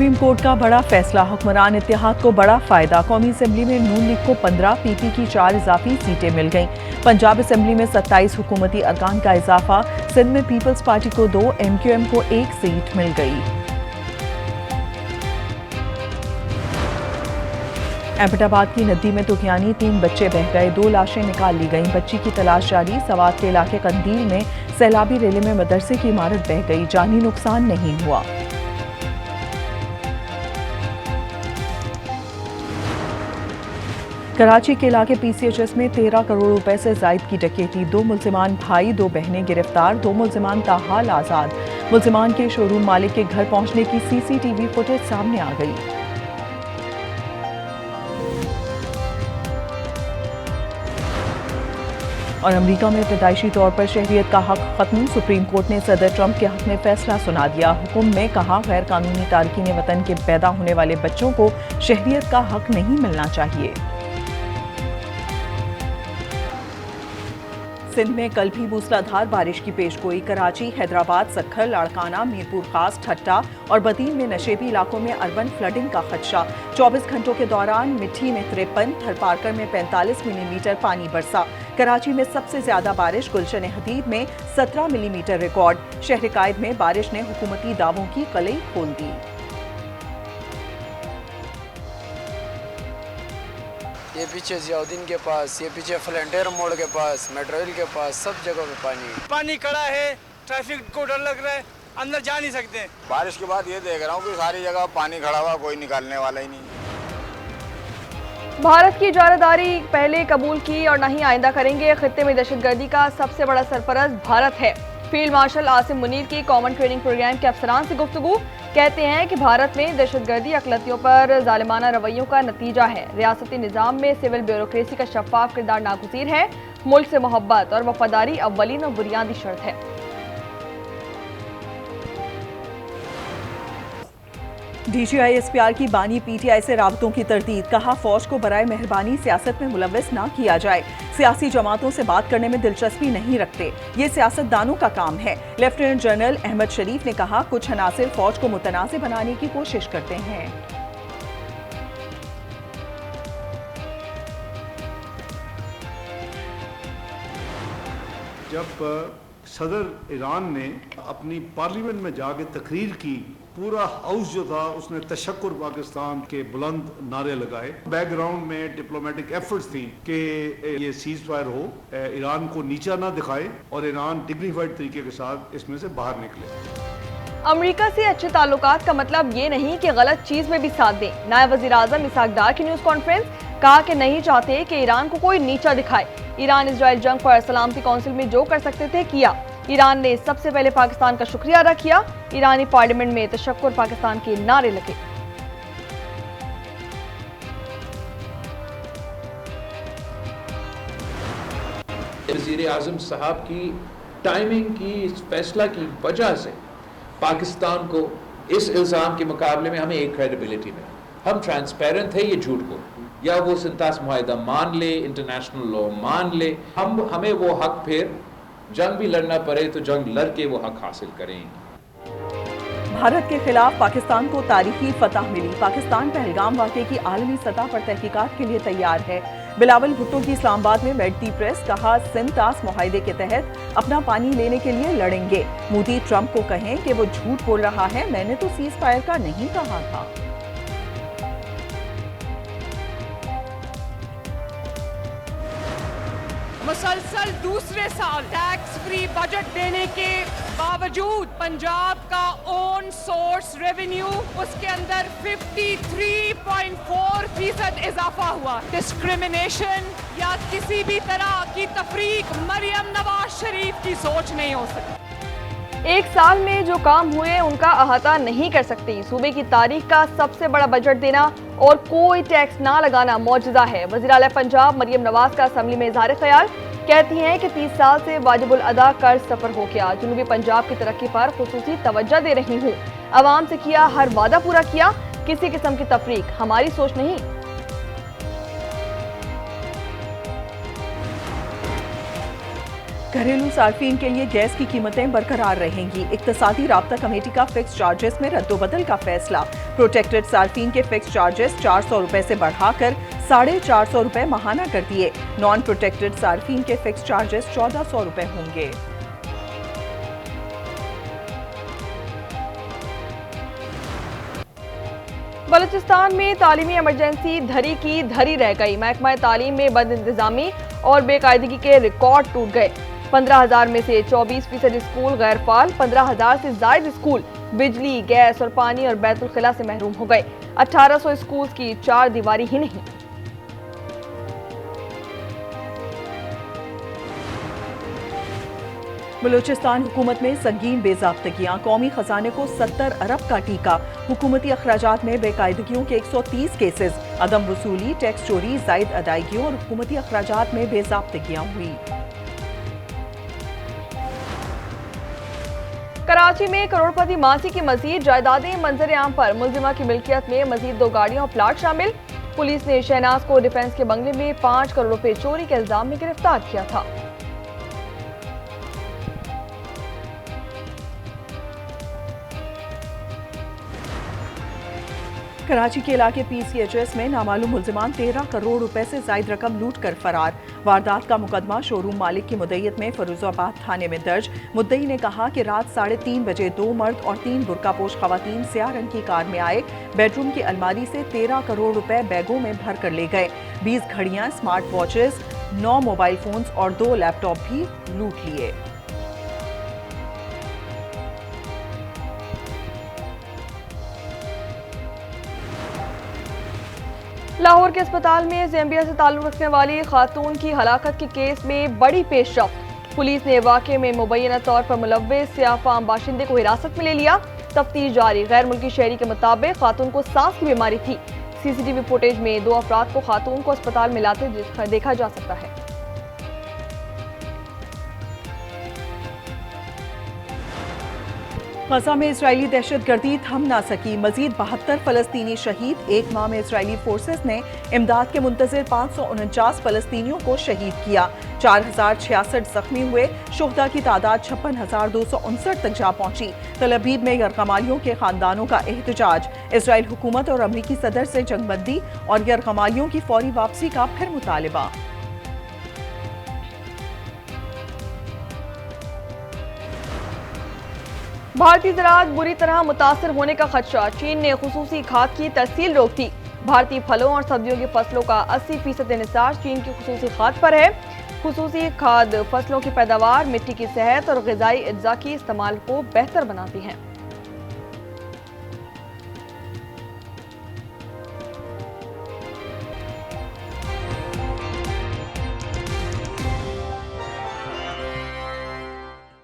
Supreme court का बड़ा फैसला, हुक्मरान इत्तेहाद को बड़ा फायदा। कौमी असेंबली में नून लीग को 15, पीपी की 4 इजाफी सीटें मिल गईं। पंजाब असेंबली में 27 हुकूमती अरकान का इजाफा। सिंध में पीपल्स पार्टी को 2, MQM को 1 सीट मिल गई। एबटाबाद की नदी में तुगयानी, 3 बच्चे बह गए, 2 लाशें निकाल ली गईं। बच्ची की तलाश जारी। सवात के इलाके कंदील में सैलाबी रेले में मदरसे की इमारत बह गई, जानी नुकसान नहीं हुआ। कराची के इलाके PCHS में 13 करोड़ रुपए से जायद की डकैती। 2 मुल्जिमान भाई 2 बहनें गिरफ्तार, 2 मुल्जिमान ताहाल आजाद। मुल्जिमान के शोरूम मालिक के घर पहुंचने की CCTV फुटेज सामने आ गई। और अमेरिका में पैदाइशी तौर पर शहरियत का हक खत्म। सुप्रीम कोर्ट ने सदर ट्रंप के हक में फैसला सुना दिया। हुक्म में कहा, गैर कानूनी तारकीन वतन के पैदा होने वाले बच्चों को शहरियत का हक नहीं मिलना चाहिए। सिंध में कल भी मूसलाधार बारिश की पेशगोई। कराची, हैदराबाद, सक्खर, लाड़काना, मीरपुर खास, ठट्टा और बदीन में नशेबी इलाकों में अर्बन फ्लडिंग का खदशा। 24 घंटों के दौरान मिठी में 53, थरपारकर में 45 मिलीमीटर पानी बरसा। कराची में सबसे ज्यादा बारिश गुलशन हदीद में 17 मिलीमीटर रिकॉर्ड। शहर कायद में बारिश ने हुकूमती दावों की कलई खोल दी। ये पीछे जियाउद्दीन के पास, ये पीछे फ्लैंटेर मोड़ के पास, मेट्रो रेल के पास, सब जगह पे पानी खड़ा है। ट्रैफिक को डर लग रहा है, अंदर जा नहीं सकते। बारिश के बाद ये देख रहा हूँ कि सारी जगह पानी खड़ा हुआ, कोई निकालने वाला ही नहीं। भारत की इजारादारी पहले कबूल की और नहीं आइंदा करेंगे। खित्ते में दहशतगर्दी का सबसे बड़ा सरपरस्त भारत है। फील्ड मार्शल आसिम मुनीर की कॉमन ट्रेनिंग प्रोग्राम के अफसरान से गुफ्तगू। कहते हैं कि भारत में दहशतगर्दी अकलतियों पर जालिमाना रवैयों का नतीजा है। रियासती निज़ाम में सिविल ब्यूरोक्रेसी का शफाफ किरदार नागुज़ीर है। मुल्क से मोहब्बत और वफादारी अव्वलीन और बुनियादी शर्त है। DGI SPR की बानी PTI से राबतों की तरदीद। कहा, फौज को बराए मेहरबानी सियासत में मुलव्वस ना किया जाए। सियासी जमातों से बात करने में दिलचस्पी नहीं रखते, ये सियासतदानों का काम है। लेफ्टिनेंट जनरल अहमद शरीफ ने कहा, कुछ अनासिर फौज को मुतनाज़िर बनाने की कोशिश करते हैं। जब सदर ईरान ने अपनी पार्लियामेंट में जाके तकरीर की, पूरा हाउस जो था उसने तशक्कुर पाकिस्तान के बुलंद नारे लगाए। बैकग्राउंड में डिप्लोमेटिक एफर्ट्स थी कि ये सीज फायर हो, ईरान को नीचा ना दिखाए और ईरान डिग्निफाइड तरीके के साथ इसमें से बाहर निकले। अमेरिका से अच्छे ताल्लुकात का मतलब ये नहीं कि गलत चीज में भी साथ दें। नायब वज़ीर आज़म इसहाक डार की न्यूज़ कॉन्फ्रेंस, कहा कि नहीं चाहते कि ईरान को कोई नीचा दिखाए। ईरान इजराइल जंग पर सलामती काउंसिल में जो कर सकते थे किया। ईरान ने सबसे पहले पाकिस्तान का शुक्रिया अदा किया। ईरानी पार्लियामेंट में तशक्कुर पाकिस्तान के नारे लगे। वज़ीर आज़म साहब की टाइमिंग की, इस फैसला की वजह से पाकिस्तान को इस इल्ज़ाम के मुकाबले में हमें एक क्रेडिबिलिटी में, हम ट्रांसपेरेंट थे ये झूठ को, या वो सिंतास मुआहिदा मान ले, इंटरनेशनल लॉ मान ले, हमें वो हक, फिर जंग भी लड़ना पड़े तो जंग लड़ के वो हक हासिल करेंगे। भारत के खिलाफ पाकिस्तान को तारीखी फतह मिली। पाकिस्तान पहलगाम वाक़े की आलमी सतह पर तहकीकात के लिए तैयार है। बिलावल भुट्टो की इस्लामाबाद में बैठती प्रेस, कहा, सिंध तास मुआहिदे के तहत अपना पानी लेने के लिए लड़ेंगे। मोदी ट्रंप को कहें कि वो झूठ बोल रहा है, मैंने तो सीज फायर का नहीं कहा था। मुसलसल दूसरे साल टैक्स फ्री बजट देने के बावजूद पंजाब का ओन सोर्स रेवेन्यू, उसके अंदर 53.4% इजाफा हुआ। डिस्क्रिमिनेशन या किसी भी तरह की तफरीक मरियम नवाज शरीफ की सोच नहीं हो सकती। एक साल में जो काम हुए उनका अहाता नहीं कर सकती। सूबे की तारीख का सबसे बड़ा बजट देना और कोई टैक्स ना लगाना मौजूदा है। वज़ीर आला पंजाब मरियम नवाज का असम्बली में इज़हार ख्याल, कहती हैं कि 30 साल से वाजिबुल अदा कर्ज सफर हो गया। जनूबी पंजाब की तरक्की पर खुसूसी तवज्जो दे रही हूँ। आवाम से किया हर वादा पूरा किया, किसी किस्म की तफरीक हमारी सोच नहीं। घरेलू सार्फिन के लिए गैस की कीमतें बरकरार रहेंगी। इक्तिसादी राब्ता कमेटी का फिक्स चार्जेस में रद्दोबदल का फैसला। प्रोटेक्टेड सार्फिन के फिक्स चार्जेस 400 रुपए से बढ़ाकर 450 रुपए माहाना कर दिए। नॉन प्रोटेक्टेड सार्फिन के फिक्स चार्जेस 1400 रुपए होंगे। बलूचिस्तान में तालीमी इमरजेंसी धरी की धरी रह गई। महकमा तालीम में बद इंतजामी और बेकायदगी के रिकॉर्ड टूट गए। 15,000 में से 24% स्कूल गैर फाल, 15,000 से ज्यादा स्कूल बिजली, गैस और पानी और बैतुल खिला से महरूम हो गए। 1800 स्कूल की चार दीवारी ही नहीं। बलूचिस्तान हुकूमत में संगीन बेज़ाब्तगियां, कौमी खजाने को 70 अरब का टीका। हुकूमती अखराजात में बेकायदगियों के 130 केसेस, अदम वसूली, टैक्स चोरी, जायद अदायगियों और हुकूमती अखराजात में बेज़ाब्तगियां हुई। कराची में करोड़पति मासी की मजीद जायदादें मंजर आम पर। मुलजिमा की मिल्कियत में मजीद 2 गाड़ियां और प्लाट शामिल। पुलिस ने शहनाज को डिफेंस के बंगले में 5 करोड़ रुपए चोरी के इल्जाम में गिरफ्तार किया था। कराची के इलाके PCHS में नामालूम मुलजिमान 13 करोड़ रुपए से ज्यादा रकम लूट कर फरार। वारदात का मुकदमा शोरूम मालिक की मुद्दईयत में फरोजाबाद थाने में दर्ज। मुद्दई ने कहा कि रात 3:30 बजे 2 मर्द और 3 बुर्कापोश खवातीन स्याह रंग की कार में आए। बेडरूम की अलमारी से 13 करोड़ रुपए बैगों में भर कर ले गए। 20 घड़ियां, स्मार्ट वॉचेस, 9 मोबाइल फोन्स और 2 लैपटॉप भी लूट लिए। लाहौर के अस्पताल में ज़ैम्बिया से ताल्लुक रखने वाली खातून की हलाकत के केस में बड़ी पेशरफ्त। पुलिस ने वाक़े में मुबैना तौर पर मुलव्विस सियाफाम बाशिंदे को हिरासत में ले लिया। तफ्तीश जारी। गैर मुल्की शहरी के मुताबिक खातून को सांस की बीमारी थी। CCTV फुटेज में 2 अफराद को खातून को अस्पताल में लाते देखा जा सकता है। गजा में इजरायली दहशतगर्दी थम ना सकी। मजीद 72 फलस्तीनी शहीद। 1 माह में इजरायली फोर्सेस ने इमदाद के मुंतजिर 549 फलस्तीनियों को शहीद किया। 4066 जख्मी हुए। शुहदा की तादाद 56,259 तक जा पहुंची। तल अबीब में यरगमालियों के खानदानों का एहतजाज। इसराइल हुकूमत और अमरीकी सदर से जंगबंदी और यरगमालियों की फौरी वापसी का फिर मुतालबा। भारतीय ज़राअत बुरी तरह मुतासर होने का खदशा। चीन ने खुसूसी खाद की तरसील रोक दी। भारतीय फलों और सब्जियों की फसलों का 80% इंहिसार चीन की खुसूसी खाद पर है। खुसूसी खाद फसलों की पैदावार, मिट्टी की सेहत और ग़िज़ाई अज्जा की इस्तेमाल को बेहतर बनाती हैं।